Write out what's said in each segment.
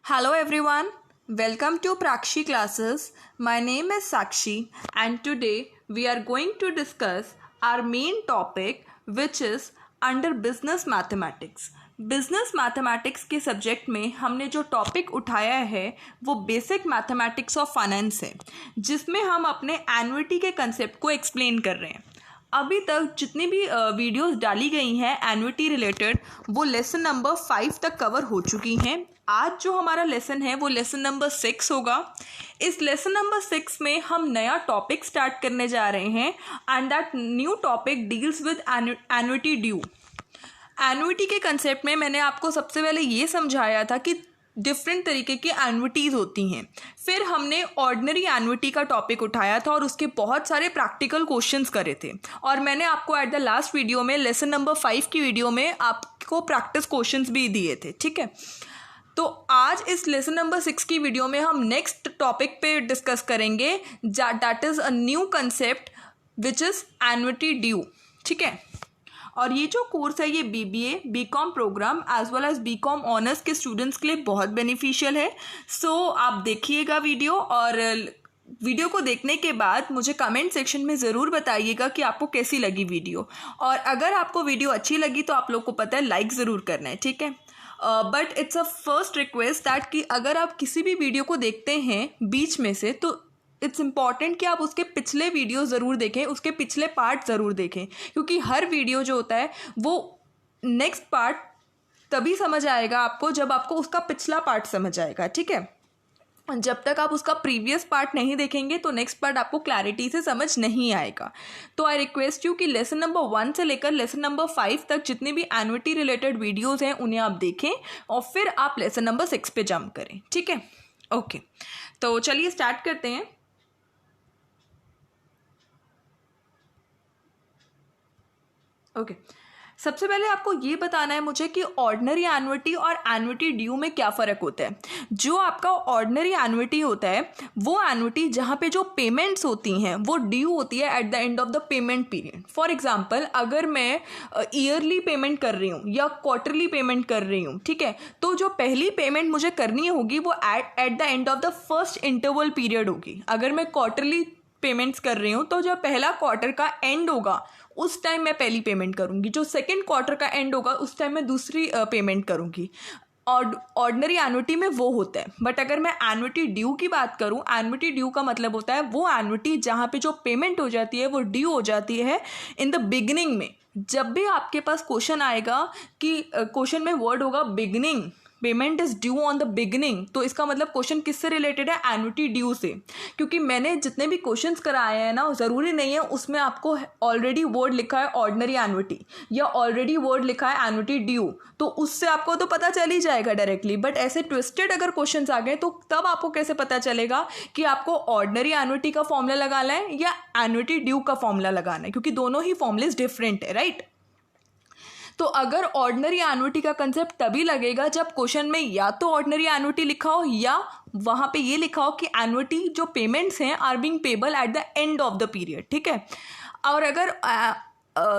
Hello everyone, welcome to Prakshi classes. My name is Sakshi and today we are going to discuss our main topic which is under business mathematics. Business mathematics के subject में हमने जो topic उठाया है वो basic mathematics of finance है, जिसमें हम अपने एन्युटी के कंसेप्ट को एक्सप्लेन कर रहे हैं। अभी तक जितनी भी वीडियोस डाली गई हैं एन्युटी रिलेटेड वो लेसन नंबर 5 तक कवर हो चुकी हैं। आज जो हमारा लेसन है वो लेसन नंबर 6 होगा। इस लेसन नंबर 6 में हम नया टॉपिक स्टार्ट करने जा रहे हैं and that new topic deals with annuity due. Annuity के कंसेप्ट में मैंने आपको सबसे पहले ये समझाया था कि डिफरेंट तरीके की एन्युटीज़ होती हैं। फिर हमने ऑर्डिनरी एन्युटी का टॉपिक उठाया था और उसके बहुत सारे प्रैक्टिकल क्वेश्चंस करे थे और मैंने आपको एट द लास्ट वीडियो में लेसन नंबर 5 की वीडियो में आपको प्रैक्टिस क्वेश्चंस भी दिए थे। ठीक है, तो आज इस लेसन नंबर 6 की वीडियो में हम नेक्स्ट टॉपिक पे डिस्कस करेंगे that is a new concept which is annuity due. ठीक है, और ये जो कोर्स है ये BBA BCom programme as well as BCom honours के स्टूडेंट्स के लिए बहुत बेनिफिशियल है। सो आप देखिएगा वीडियो और वीडियो को देखने के बाद मुझे कमेंट सेक्शन में ज़रूर बताइएगा कि आपको कैसी लगी वीडियो, और अगर आपको वीडियो अच्छी लगी तो आप लोग को पता है लाइक ज़रूर करना है। ठीक है, but it's a first request that कि अगर आप किसी भी वीडियो को देखते हैं बीच में से तो इट्स इम्पॉर्टेंट कि आप उसके पिछले वीडियो ज़रूर देखें, उसके पिछले पार्ट ज़रूर देखें, क्योंकि हर वीडियो जो होता है वो नेक्स्ट पार्ट तभी समझ आएगा आपको जब आपको उसका पिछला पार्ट समझ आएगा। ठीक है, जब तक आप उसका प्रीवियस पार्ट नहीं देखेंगे तो नेक्स्ट पार्ट आपको क्लैरिटी से समझ नहीं आएगा। तो आई रिक्वेस्ट यू कि लेसन नंबर 1 से लेकर लेसन नंबर 5 तक जितने भी एन्युटी रिलेटेड वीडियोज़ हैं उन्हें आप देखें और फिर आप लेसन नंबर 6 पे जंप करें। ठीक है, ओके, तो चलिए स्टार्ट करते हैं। ओके, सबसे पहले आपको ये बताना है मुझे कि ऑर्डिनरी एन्युटी और एन्युटी ड्यू में क्या फ़र्क होता है। जो आपका ऑर्डिनरी एन्युटी होता है वो एन्युटी जहाँ पे जो पेमेंट्स होती हैं वो ड्यू होती है eight the end of the payment period. For example अगर मैं ईयरली पेमेंट कर रही हूँ या क्वार्टरली पेमेंट कर रही हूँ, ठीक है, तो जो पहली पेमेंट मुझे करनी होगी वो eight the end of the first interval period होगी। अगर मैं क्वार्टरली पेमेंट्स कर रही हूँ तो जब पहला क्वार्टर का एंड होगा उस टाइम मैं पहली पेमेंट करूँगी, जो सेकंड क्वार्टर का एंड होगा उस टाइम मैं दूसरी पेमेंट करूँगी। और ऑर्डिनरी एन्युटी में वो होता है। बट अगर मैं एन्युटी ड्यू की बात करूँ, एन्युटी ड्यू का मतलब होता है वो एन्युटी जहाँ पे जो पेमेंट हो जाती है वो ड्यू हो जाती है इन द बिगिनिंग में। जब भी आपके पास क्वेश्चन आएगा कि क्वेश्चन में वर्ड होगा beginning, payment is due on the beginning, तो इसका मतलब क्वेश्चन किससे रिलेटेड है? एन्युटी ड्यू से। क्योंकि मैंने जितने भी क्वेश्चंस कराए हैं ना, ज़रूरी नहीं है उसमें आपको ऑलरेडी वर्ड लिखा है ऑर्डिनरी एन्युटी या ऑलरेडी वर्ड लिखा है एन्युटी ड्यू, तो उससे आपको तो पता चल ही जाएगा डायरेक्टली। बट ऐसे ट्विस्टेड अगर क्वेश्चंस आ गए तो तब आपको कैसे पता चलेगा कि आपको ऑर्डिनरी एन्युटी का फॉर्मूला लगाना है या एन्युटी ड्यू का फॉर्मूला लगाना है, क्योंकि दोनों ही फॉर्मूलेज डिफरेंट है, राइट। तो अगर ऑर्डिनरी एन्युटी का कंसेप्ट तभी लगेगा जब क्वेश्चन में या तो ऑर्डिनरी एन्युटी लिखा हो या वहाँ पे ये लिखा हो कि एन्युटी जो पेमेंट्स हैं are being payable at the end of the period. ठीक है, और अगर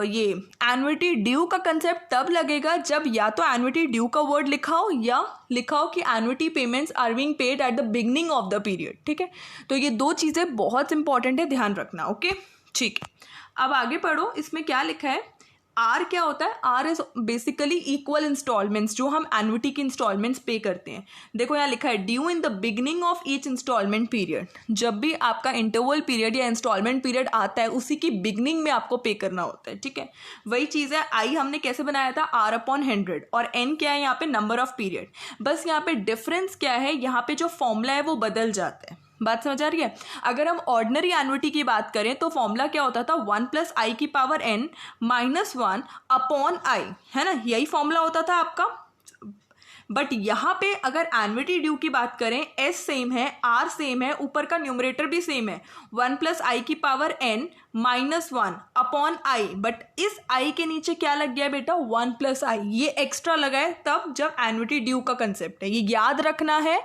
ये एन्युटी ड्यू का कंसेप्ट तब लगेगा जब या तो एन्युटी ड्यू का वर्ड लिखा हो या लिखा हो कि annuity payments are being paid at the beginning of the period. ठीक है, तो ये दो चीज़ें बहुत इंपॉर्टेंट है, ध्यान रखना। ओके, ठीक है, अब आगे पढ़ो। इसमें क्या लिखा है? आर क्या होता है? R is basically equal instalments जो हम एन्युटी की इंस्टॉलमेंट्स पे करते हैं। देखो यहाँ लिखा है due in the beginning of each instalment period. जब भी आपका इंटरवल पीरियड या इंस्टॉलमेंट पीरियड आता है उसी की बिगिनिंग में आपको पे करना होता है। ठीक है, वही चीज़ है। आई हमने कैसे बनाया था? आर अपॉन 100, और एन क्या है यहाँ पे? Number of period. बस यहाँ पे डिफरेंस क्या है? यहाँ पे जो फॉर्मूला है वो बदल जाता है। बात समझ आ रही है? अगर हम ऑर्डिनरी एन्युटी की बात करें तो फॉर्मूला क्या होता था? 1 + i की पावर n - 1 अपॉन i, है ना, यही फॉर्मूला होता था आपका। बट यहाँ पे अगर एन्युटी ड्यू की बात करें, s सेम है, r सेम है, ऊपर का न्यूमरेटर भी सेम है, 1 + i की power n - 1 upon i। But इस i के नीचे क्या लग गया बेटा? 1 + i, ये एक्स्ट्रा लगा है तब जब एन्युटी ड्यू का कंसेप्ट है। ये याद रखना है,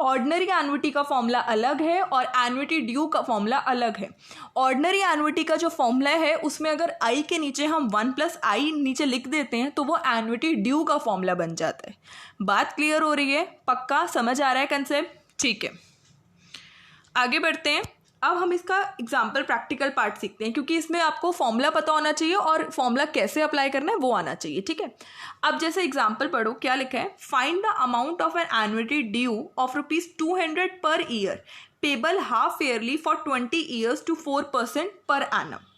ऑर्डिनरी एन्युटी का फॉर्मूला अलग है और एन्युटी ड्यू का फॉर्मूला अलग है। ऑर्डिनरी एन्युटी का जो फॉर्मूला है उसमें अगर i के नीचे हम 1 + i नीचे लिख देते हैं तो वो एन्युटी ड्यू का फॉर्मूला बन जाता है। बात क्लियर हो रही है? पक्का समझ आ रहा है कंसेप्ट? ठीक है, आगे बढ़ते हैं। अब हम इसका एग्जाम्पल प्रैक्टिकल पार्ट सीखते हैं, क्योंकि इसमें आपको फॉर्मूला पता होना चाहिए और फॉर्मूला कैसे अप्लाई करना है वो आना चाहिए। ठीक है, अब जैसे एग्जाम्पल पढ़ो, क्या लिखा है? Find the amount of an annuity due of ₹200 per year payable half yearly for 20 years to 4% per annum.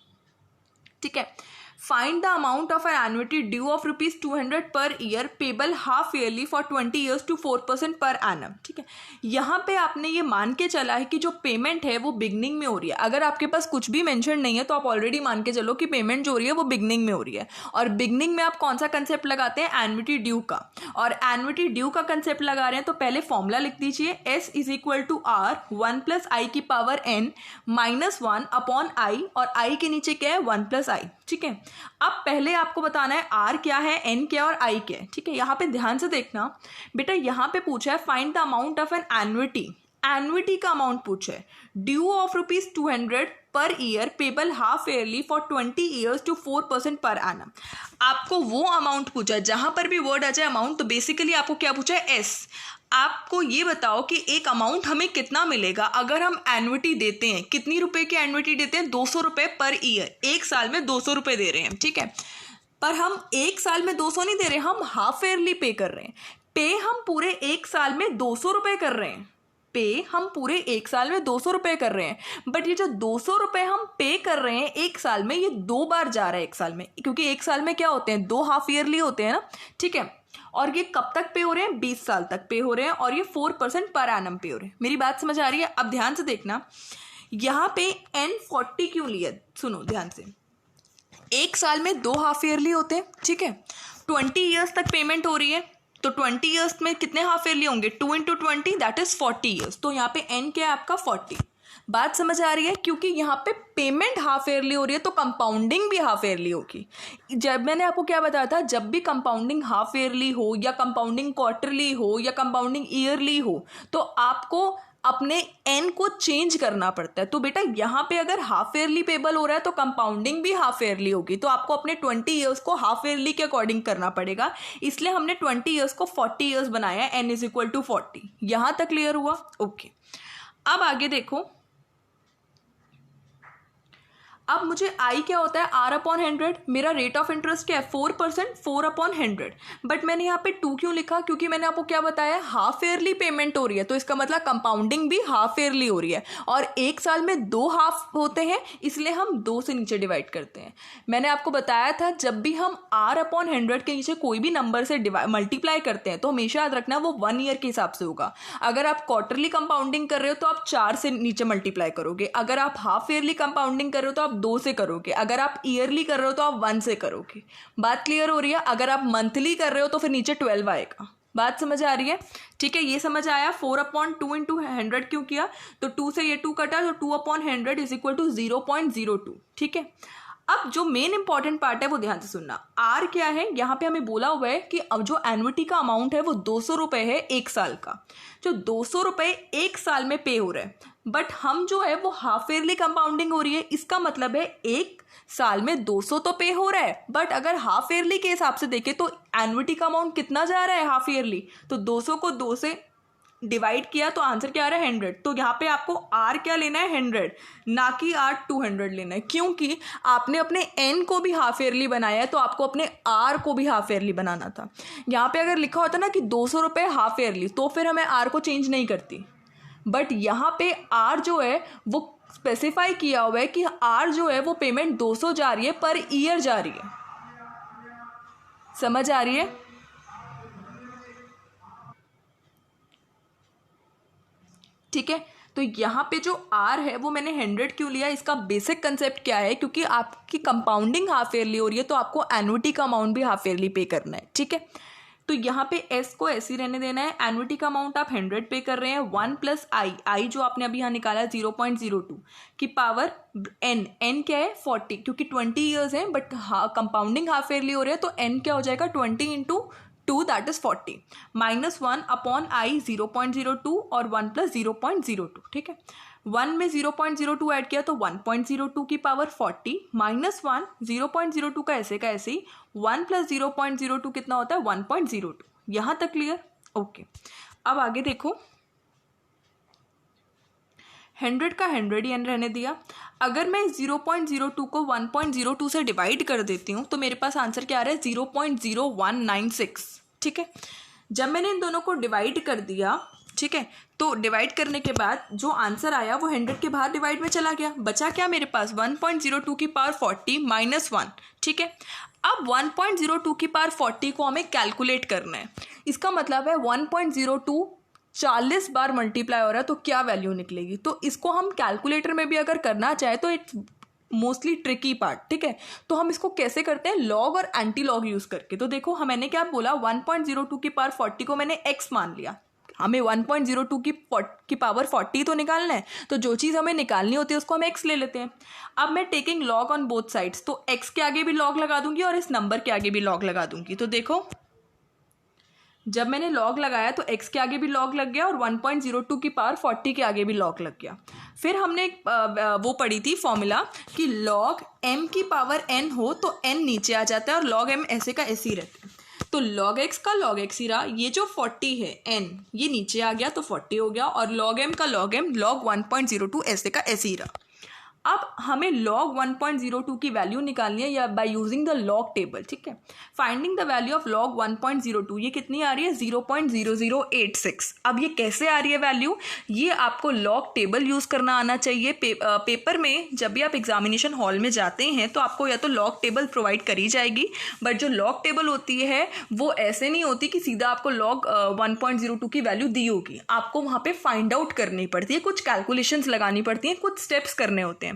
ठीक है, find the amount of an annuity due of ₹200 per year payable half yearly for 20 years to 4% per annum. ठीक है, यहाँ पे आपने ये मान के चला है कि जो पेमेंट है वो बिगनिंग में हो रही है। अगर आपके पास कुछ भी मेंशन नहीं है तो आप ऑलरेडी मान के चलो कि पेमेंट जो हो रही है वो बिगनिंग में हो रही है। और बिगनिंग में आप कौन सा कंसेप्ट लगाते हैं? एन्युटी ड्यू का। और एन्युटी ड्यू का कंसेप्ट लगा रहे हैं तो पहले फॉर्मूला लिख दीजिए, S = R 1 + I की पावर n -1 अपॉन I, और I के नीचे क्या है? 1 + I। ठीक है, अब पहले आपको बताना है R क्या है, N क्या है और I क्या है। ठीक है, यहाँ पे ध्यान से देखना बेटा, यहाँ पे पूछा है find the amount of an annuity. Annuity का अमाउंट पूछा है, due of ₹200 per year payable half yearly for 20 years to 4% per annum. आपको वो अमाउंट पूछा है, जहां पर भी वर्ड आ जाए अमाउंट, तो बेसिकली आपको क्या पूछा है? S। आपको ये बताओ कि एक अमाउंट हमें कितना मिलेगा अगर हम एन्युटी देते हैं। कितनी रुपए की एन्युटी देते हैं? 200 रुपये पर ईयर। एक साल में 200 रुपये दे रहे हैं। ठीक है, पर हम एक साल में 200 नहीं दे रहे, हम हाफ ईयरली पे कर रहे हैं। पे हम पूरे एक साल में 200 रुपये कर रहे हैं। पे हम पूरे एक साल में 200 रुपये कर रहे हैं, बट ये जो 200 रुपये हम पे कर रहे हैं एक साल में, ये 2 बार जा रहा है एक साल में, क्योंकि एक साल में क्या होते हैं? 2 हाफ ईयरली होते हैं ना। ठीक है, और ये कब तक पे हो रहे हैं? 20 साल तक पे हो रहे हैं, और ये 4% पर एनम पे हो रहे हैं। मेरी बात समझ आ रही है? अब ध्यान से देखना, यहाँ पे N40 क्यों लिया? सुनो ध्यान से, एक साल में 2 हाफ ईयरली होते हैं। ठीक है, 20 ईयर्स तक पेमेंट हो रही है, तो 20 ईयर्स में कितने हाफ ईयरली होंगे? 2 × 20 दैट इज 40 ईयर्स। तो यहाँ पे N क्या है आपका? 40। बात समझ आ रही है? क्योंकि यहाँ पे पेमेंट हाफ ईयरली हो रही है तो कंपाउंडिंग भी हाफ ईयरली होगी। जब मैंने आपको क्या बताया था, जब भी कंपाउंडिंग हाफ ईयरली हो या कंपाउंडिंग क्वार्टरली हो या कंपाउंडिंग ईयरली हो, तो आपको अपने N को चेंज करना पड़ता है। तो बेटा यहाँ पे अगर हाफ ईयरली पेबल हो रहा है तो कंपाउंडिंग भी हाफ ईयरली होगी, तो आपको अपने 20 ईयर्स को हाफ ईयरली के अकॉर्डिंग करना पड़ेगा। इसलिए हमने 20 ईयर्स को 40 ईयर्स बनाया है। N = 40। यहाँ तक क्लियर हुआ? ओके, अब आगे देखो, अब मुझे I क्या होता है? R/100। मेरा रेट ऑफ इंटरेस्ट क्या है? 4%, 4/100। बट मैंने यहाँ पे 2 क्यों लिखा? क्योंकि मैंने आपको क्या बताया? हाफ ईयरली पेमेंट हो रही है, तो इसका मतलब कंपाउंडिंग भी हाफ ईयरली हो रही है, और एक साल में 2 हाफ होते हैं, इसलिए हम 2 से नीचे डिवाइड करते हैं। मैंने आपको बताया था जब भी हम R/100 के नीचे कोई भी नंबर से मल्टीप्लाई करते हैं तो हमेशा याद रखना वो 1 ईयर के हिसाब से होगा। अगर आप क्वार्टरली कंपाउंडिंग कर रहे हो तो आप 4 से नीचे मल्टीप्लाई करोगे, अगर आप हाफ ईयरली कंपाउंडिंग कर रहे हो तो आप 2 से करोगे, अगर आप ईयरली कर रहे हो तो आप 1 से करोगे। बात क्लियर हो रही है? अगर आप मंथली कर रहे हो तो फिर नीचे 12 आएगा। बात समझ आ रही है? ठीक है, ये समझ आया। 4/2 × 100 क्यों किया? तो 2 से ये 2 कटा, तो 2/100 = 0.02। ठीक है, अब जो मेन इंपॉर्टेंट पार्ट है वो ध्यान से सुनना। R क्या है? यहाँ पे हमें बोला हुआ है कि अब जो एन्युटी का अमाउंट है वो 200 रुपये है एक साल का। जो 200 रुपये एक साल में पे हो रहा है, बट हम जो है वो हाफ ईयरली कंपाउंडिंग हो रही है। इसका मतलब है एक साल में 200 तो पे हो रहा है, बट अगर हाफ ईयरली के हिसाब से देखें तो एन्युटी का अमाउंट कितना जा रहा है हाफ ईयरली? तो 200 को 2 से डिवाइड किया तो आंसर क्या आ रहा है? 100। तो यहाँ पे आपको R क्या लेना है? 100, ना कि R 200 लेना है, क्योंकि आपने अपने N को भी हाफ ईयरली बनाया है तो आपको अपने R को भी हाफ ईयरली बनाना था। यहाँ पे अगर लिखा होता ना कि 200 रुपये हाफ ईयरली, तो फिर हमें R को चेंज नहीं करती, बट यहाँ पे R जो है वो स्पेसिफाई किया हुआ है कि R जो है वो पेमेंट 200 जा रही है, पर ईयर जा रही है। समझ आ रही है? ठीक है, तो यहाँ पे जो R है वो मैंने 100 क्यों लिया? इसका बेसिक कंसेप्ट क्या है? क्योंकि आपकी कंपाउंडिंग हाफ ईयरली हो रही है तो आपको एन्युटी का अमाउंट भी हाफ ईयरली पे करना है। ठीक है, तो यहाँ पे S को ऐसे ही रहने देना है। एन्युटी का अमाउंट आप 100 पे कर रहे हैं, 1 + I जो आपने अभी यहाँ निकाला 0.02 की पावर N क्या है? 40, क्योंकि 20 ईयर्स हैं बट कंपाउंडिंग हाफ ईयरली हो रहे हैं, तो N क्या हो जाएगा? 20 × 2 दैट इज 40 -1 अपॉन I 0.02 और 1 + 0.02। ठीक है, 1 में 0.02 ऐड किया तो 1.02 की पावर 40 -1 0.02 का ऐसे ही 1 + 0.02 कितना होता है? 1.02। यहाँ तक क्लियर? ओके, अब आगे देखो, 100 का 100 ही रहने दिया। अगर मैं 0.02 को 1.02 से डिवाइड कर देती हूँ तो मेरे पास आंसर क्या आ रहा है, 0.0196। ठीक है, जब मैंने इन दोनों को डिवाइड कर दिया, ठीक है, तो डिवाइड करने के बाद जो आंसर आया वो 100 के बाहर डिवाइड में चला गया। बचा क्या मेरे पास, 1.02 की पावर 40 माइनस 1। ठीक है, अब 1.02 की पावर 40 को हमें कैलकुलेट करना है। इसका मतलब है 1.02 40 बार मल्टीप्लाई हो रहा है तो क्या वैल्यू निकलेगी। तो इसको हम कैलकुलेटर में भी अगर करना चाहे तो इट्स मोस्टली ट्रिकी पार्ट। ठीक है, तो हम इसको कैसे करते हैं, लॉग और एंटी लॉग यूज करके। तो देखो मैंने क्या बोला, 1.02 की पावर 40 को मैंने x मान लिया। हमें 1.02 की पावर 40 तो निकालना है, तो जो चीज़ हमें निकालनी होती है उसको हम x ले लेते हैं। अब मैं taking log on both sides, तो x के आगे भी लॉग लगा दूंगी और इस नंबर के आगे भी लॉग लगा दूंगी। तो देखो जब मैंने लॉग लगाया तो x के आगे भी लॉग लग गया और 1.02 की पावर 40 के आगे भी लॉग लग गया। फिर हमने वो पढ़ी थी फॉर्मूला कि लॉग m की पावर n हो तो n नीचे आ जाता है और लॉग m ऐसे का ऐसे ही रहता है। तो log x का log x ही रहा, ये जो 40 है n ये नीचे आ गया तो 40 हो गया, और log m का log m log 1.02 ऐसे का ऐसे ही रहा। अब हमें log 1.02 की वैल्यू निकालनी है या by using the log table. ठीक है, finding the value of log 1.02, ये कितनी आ रही है, 0.0086। अब ये कैसे आ रही है वैल्यू, ये आपको लॉग टेबल यूज़ करना आना चाहिए। पेपर में जब भी आप एग्जामिनेशन हॉल में जाते हैं तो आपको या तो लॉग टेबल प्रोवाइड करी जाएगी, बट जो लॉग टेबल होती है वो ऐसे नहीं होती कि सीधा आपको log 1.02 की वैल्यू दी होगी। आपको वहाँ पे फाइंड आउट करनी पड़ती है, कुछ कैलकुलेशंस लगानी पड़ती हैं, कुछ स्टेप्स करने होते हैं।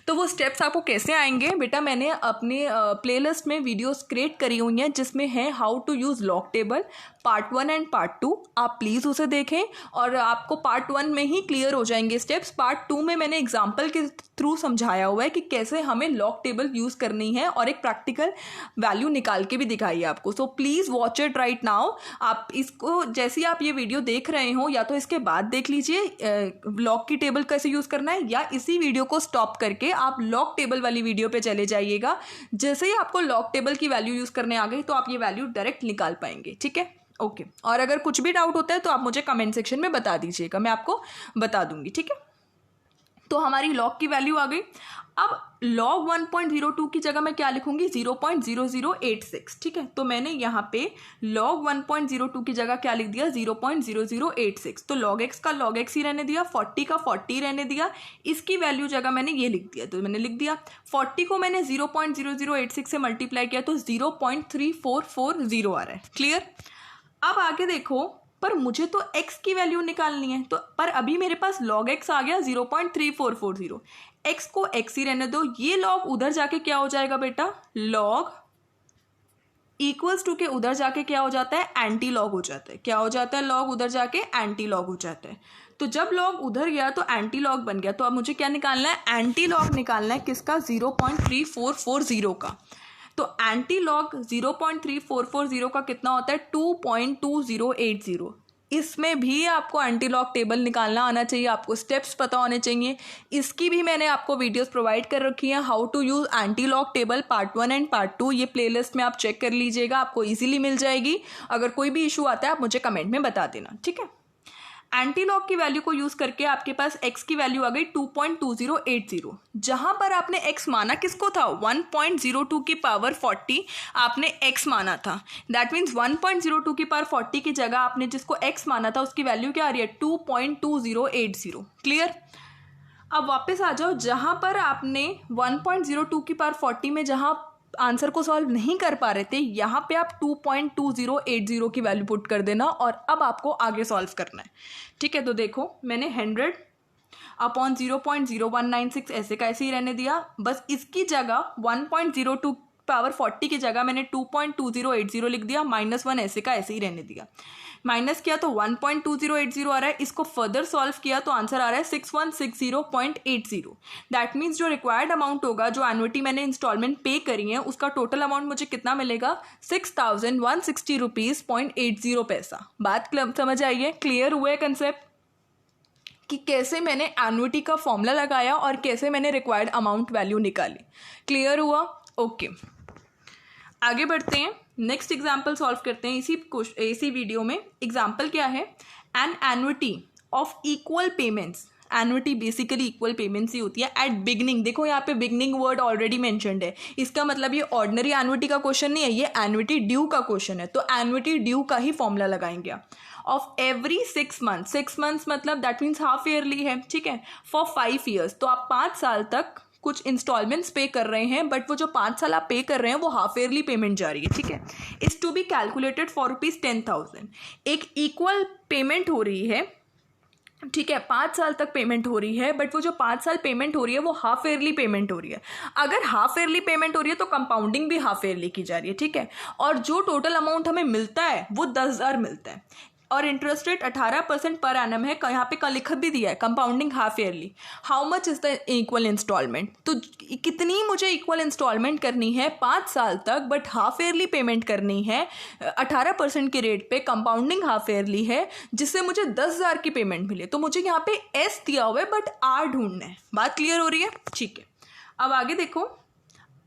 तो वो स्टेप्स आपको कैसे आएंगे बेटा, मैंने अपने प्लेलिस्ट में वीडियोस क्रिएट करी हुई हैं जिसमें है how to use log table part 1 and part 2। आप प्लीज़ उसे देखें और आपको पार्ट 1 में ही क्लियर हो जाएंगे स्टेप्स। पार्ट 2 में मैंने एग्जाम्पल के थ्रू समझाया हुआ है कि कैसे हमें लॉग टेबल यूज़ करनी है और एक प्रैक्टिकल वैल्यू निकाल के भी दिखाई है आपको। So please watch it right now. आप इसको जैसे ही आप ये वीडियो देख रहे हो या तो इसके बाद देख लीजिए लॉग की टेबल कैसे यूज़ करना है, या इसी वीडियो को स्टॉप करके आप लॉग टेबल वाली वीडियो पे चले जाइएगा। जैसे ही आपको लॉग टेबल की वैल्यू यूज़ करने आ गई तो आप ये वैल्यू डायरेक्ट निकाल पाएंगे। ठीक है, ओके। और अगर कुछ भी डाउट होता है तो आप मुझे कमेंट सेक्शन में बता दीजिएगा, मैं आपको बता दूंगी। ठीक है, तो हमारी लॉग की वैल्यू आ गई। अब log 1.02 की जगह मैं क्या लिखूंगी, 0.0086। ठीक है, तो मैंने यहाँ पे log 1.02 की जगह क्या लिख दिया, 0.0086। तो log x का log x ही रहने दिया, 40 का 40 रहने दिया, इसकी वैल्यू जगह मैंने ये लिख दिया। तो मैंने लिख दिया 40 को मैंने 0.0086 से मल्टीप्लाई किया तो 0.3440 आ रहा है। क्लियर। अब आगे देखो, पर मुझे तो x की वैल्यू निकालनी है, तो पर अभी मेरे पास log x आ गया 0.3440। x को x ही रहने दो, ये log उधर जाके क्या हो जाएगा बेटा, log इक्वल्स टू के उधर जाके क्या हो जाता है, एंटी लॉग हो जाता है। क्या हो जाता है, log उधर जाके एंटी लॉग हो जाता है। तो जब log उधर गया तो एंटी लॉग बन गया। तो अब मुझे क्या निकालना है, एंटी लॉग निकालना है, किसका, 0.3440 का। तो एंटी लॉग 0.3440 का कितना होता है, 2.2080। इसमें भी आपको एंटी लॉग टेबल निकालना आना चाहिए, आपको स्टेप्स पता होने चाहिए। इसकी भी मैंने आपको वीडियोस प्रोवाइड कर रखी हैं, how to use anti log table part 1 and part 2। ये प्लेलिस्ट में आप चेक कर लीजिएगा, आपको इजीली मिल जाएगी। अगर कोई भी इशू आता है आप मुझे कमेंट में बता देना। ठीक है, एंटी लॉग की वैल्यू को यूज करके आपके पास x की वैल्यू आ गई 2.2080। जहां पर आपने x माना किसको था, 1.02 की पावर 40 आपने x माना था। दैट मीन्स 1.02 की पावर 40 की जगह आपने जिसको x माना था उसकी वैल्यू क्या आ रही है, 2.2080। क्लियर। अब वापस आ जाओ, जहां पर आपने 1.02 की पावर 40 में जहां आंसर को सॉल्व नहीं कर पा रहे थे, यहाँ पे आप 2.2080 की वैल्यू पुट कर देना और अब आपको आगे सॉल्व करना है। ठीक है, तो देखो मैंने 100 अपॉन 0.0196 ऐसे का ऐसे ही रहने दिया। बस इसकी जगह 1.02 पावर 40 की जगह मैंने 2.2080 लिख दिया, -1 ऐसे का ऐसे ही रहने दिया। माइनस किया तो 1.2080 आ रहा है, इसको फर्दर सॉल्व किया तो आंसर आ रहा है 6160.80। दैट मीन्स जो रिक्वायर्ड अमाउंट होगा, जो एनुअटी मैंने इंस्टॉलमेंट पे करी है, उसका टोटल अमाउंट मुझे कितना मिलेगा, 6160 रुपीज़ 0.80 पैसा। बात समझ आई है, क्लियर हुआ है कंसेप्ट कि कैसे मैंने एनुअटी का फॉर्मूला लगाया और कैसे मैंने रिक्वायर्ड अमाउंट वैल्यू निकाली। क्लियर हुआ, ओके। आगे बढ़ते हैं। नेक्स्ट एग्जाम्पल सॉल्व करते हैं इसी वीडियो में। एग्जाम्पल क्या है, an annuity of equal payments. Annuity basically equal payments ही होती है एट बिगनिंग। देखो यहाँ पे बिगनिंग वर्ड ऑलरेडी मेंशन्ड है, इसका मतलब ये ऑर्डिनरी एन्युटी का क्वेश्चन नहीं है, ये एन्युटी ड्यू का क्वेश्चन है। तो एन्युटी ड्यू का ही फॉर्मूला लगाएंगे ऑफ एवरी 6 मंथ्स। 6 मंथ्स मतलब दैट मीन्स हाफ ईयरली है, ठीक है, फॉर 5 ईयर्स। तो आप 5 साल तक कुछ इंस्टॉलमेंट्स पे कर रहे हैं, बट वो जो 5 साल आप पे कर रहे हैं वो हाफ ईयरली पेमेंट जा रही है, ठीक है। Is to be calculated for ₹10,000। एक इक्वल पेमेंट हो रही है, ठीक है, 5 साल तक पेमेंट हो रही है, बट वो जो 5 साल पेमेंट हो रही है वो हाफ ईयरली पेमेंट हो रही है। अगर हाफ ईयरली पेमेंट हो रही है तो कंपाउंडिंग भी हाफ ईयरली की जा रही है, ठीक है। और जो टोटल अमाउंट हमें मिलता है वो 10,000 मिलता है, और इंटरेस्ट रेट 18% पर एनम है। यहाँ पे कल लिखा भी दिया है, compounding half yearly. How much is the equal instalment, तो कितनी मुझे इक्वल इंस्टॉलमेंट करनी है 5 साल तक, बट हाफ ईयरली पेमेंट करनी है 18% के रेट पे, कंपाउंडिंग हाफ ईयरली है, जिससे मुझे 10,000 की पेमेंट मिले। तो मुझे यहाँ पे एस दिया हुआ है बट आर ढूंढना है। बात क्लियर हो रही है, ठीक है। अब आगे देखो,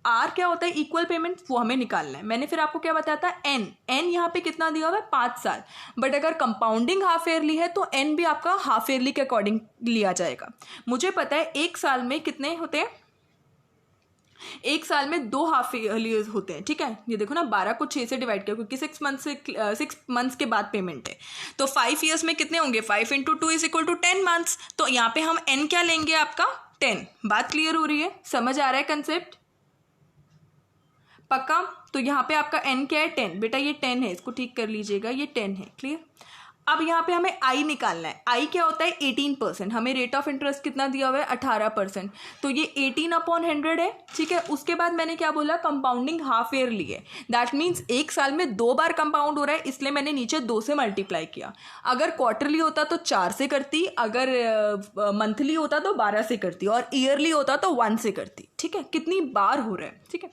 आर क्या होता है, इक्वल पेमेंट, वो हमें निकालना है। मैंने फिर आपको क्या बताया था, एन। एन यहाँ पे कितना दिया हुआ है, 5 साल, बट अगर कंपाउंडिंग हाफ ईयरली है तो एन भी आपका हाफ ईयरली के अकॉर्डिंग लिया जाएगा। मुझे पता है 1 साल में कितने होते हैं, 1 साल में 2 हाफ ईयरली होते हैं, ठीक है। ये देखो ना, 12 को 6 से डिवाइड किया, क्योंकि 6 मंथ्स के बाद पेमेंट है। तो 5 ईयर्स में कितने होंगे, 5 × 2 = 10 मंथ्स। तो यहाँ पे हम एन क्या लेंगे, आपका 10। बात क्लियर हो रही है, समझ आ रहा है कंसेप्ट, पक्का। तो यहाँ पे आपका n क्या है, 10। बेटा ये 10 है, इसको ठीक कर लीजिएगा, ये 10 है, क्लियर। अब यहाँ पे हमें i निकालना है। i क्या होता है, 18%। हमें रेट ऑफ इंटरेस्ट कितना दिया हुआ है, 18%। तो ये 18/100 है, ठीक है। उसके बाद मैंने क्या बोला, कंपाउंडिंग हाफ ईयरली है, दैट मीन्स 1 साल में 2 बार कंपाउंड हो रहा है, इसलिए मैंने नीचे 2 से मल्टीप्लाई किया। अगर क्वार्टरली होता तो 4 से करती, अगर मंथली होता तो 12 से करती, और ईयरली होता तो 1 से करती, ठीक है। कितनी बार हो रहा है, ठीक है।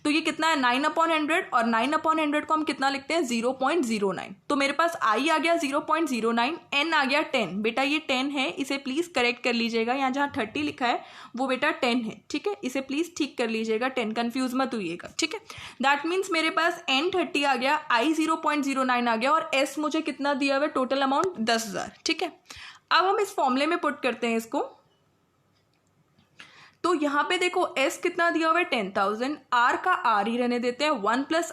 तो ये कितना है, 9/100, और 9/100 को हम कितना लिखते हैं, 0.09। तो मेरे पास i आ गया 0.09, n आ गया 10। बेटा ये 10 है, इसे प्लीज करेक्ट कर लीजिएगा। यहाँ जहाँ 30 लिखा है वो बेटा 10 है, ठीक है। इसे प्लीज ठीक कर लीजिएगा, 10 कंफ्यूज मत होइएगा, ठीक है। दैट मीन्स मेरे पास n 30 आ गया, i 0.09 आ गया, और s मुझे कितना दिया हुआ है, टोटल अमाउंट 10,000, ठीक है। अब हम इस फॉर्मूले में पुट करते हैं इसको। तो यहाँ पे देखो s कितना दिया हुआ है, 10,000, r का r ही रहने देते हैं, 1 +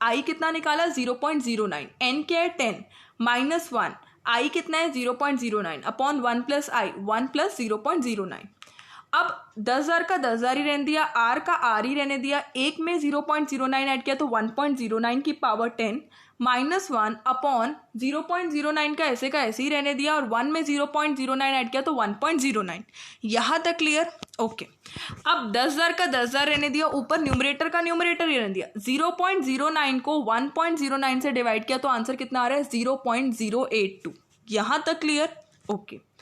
i कितना निकाला, 0.09, n क्या है 10 - 1, i कितना है 0.09 अपॉन 1 + i, 1 + 0.09। अब 10,000 का 10,000 ही रहने दिया, r का r ही रहने दिया, एक में 0.09 ऐड किया तो 1.09 की पावर 10 -1 अपॉन 0.09 का ऐसे ही रहने दिया, और 1 में 0.09 ऐड किया तो 1.09। यहाँ तक क्लियर, ओके। अब 10,000 का 10,000 रहने दिया, ऊपर न्यूमरेटर का न्यूमरेटर ही रहने दिया। 0.09 को 1.09 से डिवाइड किया तो आंसर कितना आ रहा है, 0.082। यहाँ तक क्लियर, ओके।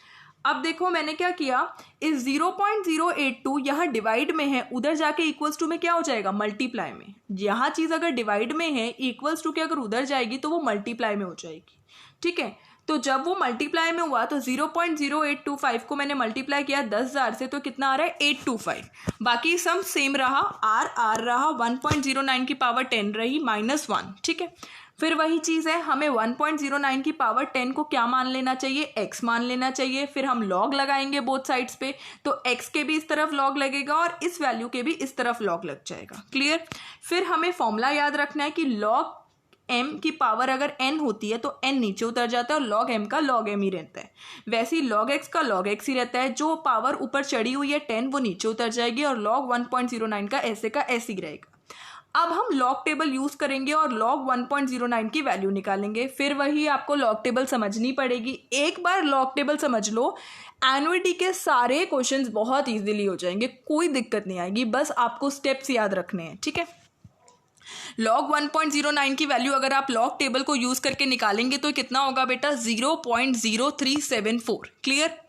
अब देखो मैंने क्या किया, इस 0.082 यहाँ डिवाइड में है, उधर जाके इक्वल्स टू में क्या हो जाएगा, मल्टीप्लाई में। यहाँ चीज़ अगर डिवाइड में है, इक्वल्स टू के अगर उधर जाएगी तो वो मल्टीप्लाई में हो जाएगी, ठीक है। तो जब वो मल्टीप्लाई में हुआ तो 0.0825 को मैंने मल्टीप्लाई किया 10,000 से, तो कितना आ रहा है, 825। बाकी सम सेम रहा, r रहा, 1.09 की पावर 10 रही, -1, ठीक है। फिर वही चीज़ है, हमें 1.09 की पावर 10 को क्या मान लेना चाहिए, x मान लेना चाहिए। फिर हम लॉग लगाएंगे बोथ साइड्स पे, तो x के भी इस तरफ लॉग लगेगा और इस वैल्यू के भी इस तरफ लॉग लग जाएगा, क्लियर। फिर हमें फॉर्मूला याद रखना है कि लॉग m की पावर अगर n होती है तो n नीचे उतर जाता है, और log m का log m ही रहता है। वैसे ही log x का log x ही रहता है, जो पावर ऊपर चढ़ी हुई है 10 वो नीचे उतर जाएगी, और log 1.09 का ऐसे ही रहेगा। अब हम लॉग टेबल यूज करेंगे और log 1.09 की वैल्यू निकालेंगे। फिर वही आपको लॉग टेबल समझनी पड़ेगी। एक बार लॉग टेबल समझ लो, एनुइटी के सारे क्वेश्चंस बहुत इजीली हो जाएंगे, कोई दिक्कत नहीं आएगी, बस आपको स्टेप्स याद रखने हैं, ठीक है। log 1.09 की वैल्यू अगर आप लॉग टेबल को यूज करके निकालेंगे तो कितना होगा बेटा, 0.0374, क्लियर।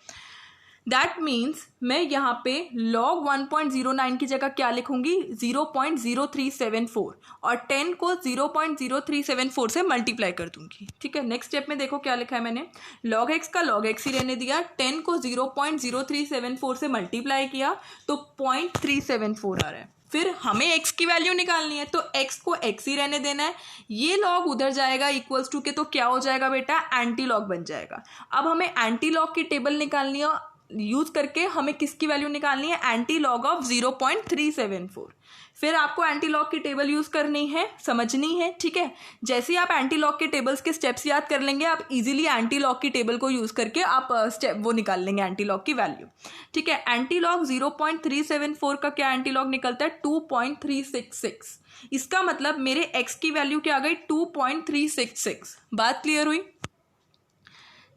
दैट मीन्स मैं यहाँ पे log 1.09 की जगह क्या लिखूंगी, 0.0374, और 10 को 0.0374 से मल्टीप्लाई कर दूंगी, ठीक है। नेक्स्ट स्टेप में देखो क्या लिखा है मैंने, log x का log x ही रहने दिया, 10 को 0.0374 से मल्टीप्लाई किया तो 0.374 आ रहा है। फिर हमें x की वैल्यू निकालनी है, तो x को x ही रहने देना है, ये लॉग उधर जाएगा इक्वल्स टू के, तो क्या हो जाएगा बेटा, एंटी लॉग बन जाएगा। अब हमें एंटी लॉग की टेबल निकालनी है, यूज करके हमें किसकी वैल्यू निकालनी है, एंटी लॉग ऑफ 0.374। फिर आपको एंटी लॉग की टेबल यूज करनी है, समझनी है, ठीक है। जैसे ही आप एंटी लॉग के टेबल्स के स्टेप्स याद कर लेंगे, आप इजीली एंटी लॉग की टेबल को यूज करके आप स्टेप वो निकाल लेंगे एंटी लॉग की वैल्यू, ठीक है। एंटी लॉग 0.374 का क्या एंटी लॉग निकलता है, 2.366। इसका मतलब मेरे x की वैल्यू क्या आ गई, 2.366। बात क्लियर हुई।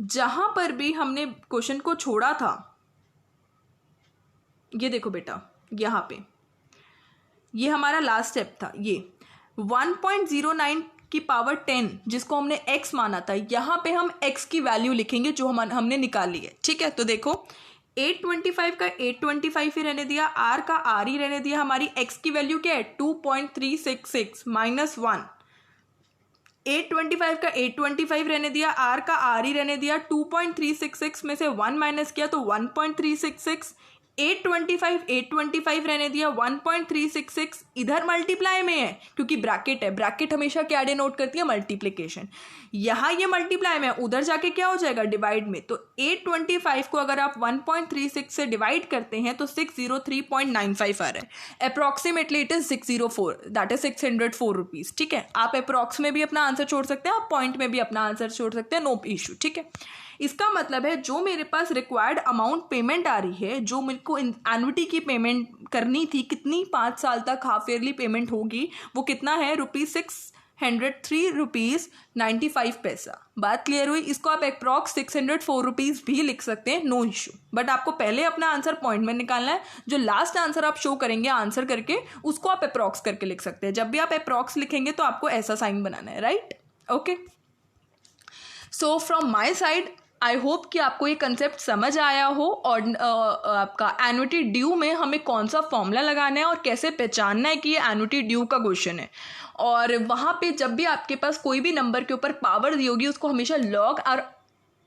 जहां पर भी हमने क्वेश्चन को छोड़ा था, ये देखो बेटा, यहां पे ये हमारा लास्ट स्टेप था, ये 1.09 की पावर 10 जिसको हमने x माना था, यहां पे हम x की वैल्यू लिखेंगे जो हमने निकाली है, ठीक है। तो देखो 825 का 825 ही रहने दिया, r का r ही रहने दिया, हमारी x की वैल्यू क्या है, 2.366 माइनस 1। 825 का 825 रहने दिया, r का r ही रहने दिया, 2.366 में से 1 माइनस किया तो 1.366। 825 रहने दिया, 1.366 इधर मल्टीप्लाई में है क्योंकि ब्रैकेट है, ब्रैकेट हमेशा क्या डिनोट करती है, मल्टीप्लिकेशन। यहाँ ये मल्टीप्लाई में है, उधर जाके क्या हो जाएगा, डिवाइड में। तो 825 को अगर आप 1.36 से डिवाइड करते हैं तो 603.95 आ रहा है। Approximately it is 604, that is 604 rupees, ठीक है। आप अप्रॉक्स में भी अपना आंसर छोड़ सकते हैं, आप पॉइंट में भी अपना आंसर छोड़ सकते हैं, नो इशू, ठीक है। इसका मतलब है जो मेरे पास रिक्वायर्ड अमाउंट पेमेंट आ रही है, जो मेरे को एन्युटी की पेमेंट करनी थी, कितनी 5 साल तक हाफ ईयरली पेमेंट होगी, वो कितना है, ₹603.95। बात क्लियर हुई। इसको आप अप्रॉक्स 604 रुपीज़ भी लिख सकते हैं, नो इशू। बट आपको पहले अपना आंसर पॉइंट में निकालना है, जो लास्ट आंसर आप शो करेंगे आंसर करके, उसको आप अप्रॉक्स करके लिख सकते हैं। जब भी आप अप्रॉक्स लिखेंगे तो आपको ऐसा साइन बनाना है, right, okay. So from my side I hope कि आपको ये कंसेप्ट समझ आया हो, और आपका एन्युटी ड्यू में हमें कौन सा फॉर्मूला लगाना है और कैसे पहचानना है कि ये एन्युटी ड्यू का क्वेश्चन है। और वहाँ पे जब भी आपके पास कोई भी नंबर के ऊपर पावर दी होगी, उसको हमेशा लॉग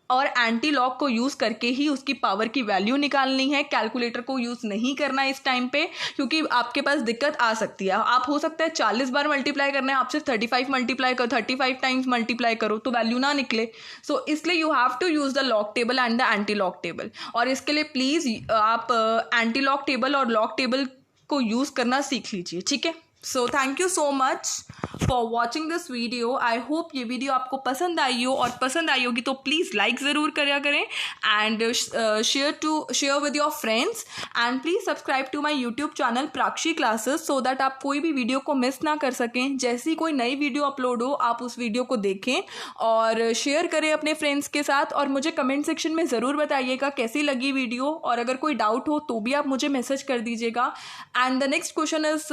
और एंटी लॉग को यूज़ करके ही उसकी पावर की वैल्यू निकालनी है। कैलकुलेटर को यूज़ नहीं करना है इस टाइम पे, क्योंकि आपके पास दिक्कत आ सकती है। आप हो सकता है 40 बार मल्टीप्लाई करना है, आप सिर्फ 35 टाइम्स मल्टीप्लाई करो तो वैल्यू ना निकले। सो इसलिए you have to use the log table and the anti log table. और इसके लिए प्लीज़ आप एंटी लॉग टेबल और लॉग टेबल को यूज़ करना सीख लीजिए, ठीक है। So thank you so much for watching this video. I hope ये वीडियो आपको पसंद आई हो, और पसंद आई होगी तो प्लीज़ लाइक ज़रूर करा करें, and share with your friends, and please subscribe to my YouTube channel Prakshi classes, so that आप कोई भी वीडियो को मिस ना कर सकें। जैसी कोई नई वीडियो अपलोड हो आप उस वीडियो को देखें और शेयर करें अपने फ्रेंड्स के साथ, और मुझे कमेंट सेक्शन में ज़रूर बताइएगा कैसी लगी वीडियो, और अगर कोई डाउट हो तो भी आप मुझे मैसेज कर दीजिएगा। And the next question is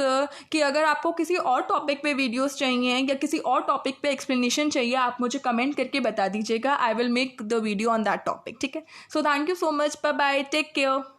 कि अगर आपको किसी और टॉपिक पे वीडियोस चाहिए या किसी और टॉपिक पे एक्सप्लेनेशन चाहिए, आप मुझे कमेंट करके बता दीजिएगा। I will make the video on that topic, ठीक है। So thank you so much, bye bye, take care.